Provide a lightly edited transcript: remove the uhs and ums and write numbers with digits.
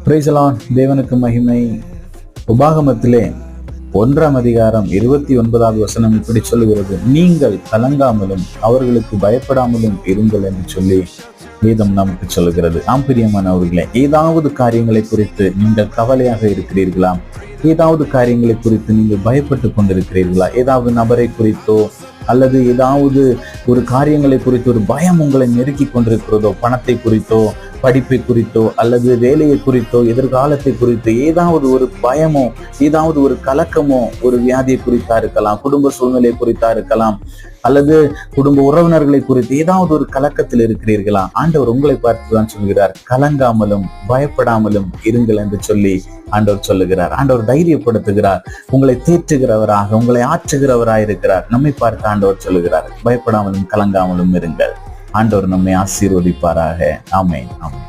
Praise the Lord. தேவனுக்கு மகிமை. உபாகமத்திலே 1ஆம் அதிகாரம் 29வது வசனம் இப்படி சொல்லுகிறது, நீங்கள் கலங்காமலும் அவர்களுக்கு பயப்படாமலும் இருங்கள் என்று சொல்லி வேதம் நமக்கு சொல்லுகிறது. பிரியமானவர்களே, ஏதாவது காரியங்களை குறித்து நீங்கள் கவலையாக இருக்கிறீர்களா? ஏதாவது காரியங்களை குறித்து நீங்கள் பயப்பட்டு கொண்டிருக்கிறீர்களா? ஏதாவது நபரை குறித்தோ அல்லது ஏதாவது ஒரு காரியங்களை குறித்து ஒரு பயம் உங்களை நெருக்கி கொண்டிருக்கிறதோ, பணத்தை குறித்தோ, படிப்பை குறித்தோ, அல்லது வேலையை குறித்தோ, எதிர்காலத்தை குறித்தோ ஏதாவது ஒரு பயமோ, ஏதாவது ஒரு கலக்கமோ, ஒரு வியாதியை குறித்தா இருக்கலாம், குடும்ப சூழ்நிலை குறித்தா இருக்கலாம், அல்லது குடும்ப உறவினர்களை குறித்து ஏதாவது ஒரு கலக்கத்தில் இருக்கிறீர்களா? ஆண்டவர் உங்களை பார்த்துதான் சொல்கிறார், கலங்காமலும் பயப்படாமலும் இருங்கள் என்று சொல்லி ஆண்டவர் சொல்லுகிறார். ஆண்டவர் தைரியப்படுத்துகிறார், உங்களை தேற்றுகிறவராக, உங்களை ஆற்றுகிறவராக இருக்கிறார். நம்மை பார்த்து ஆண்டவர் சொல்லுகிறார், பயப்படாமலும் கலங்காமலும் இருங்கள். ஆண்டவர் நம்மை ஆசீர்வதிப்பாராக. ஆமென், ஆமென்.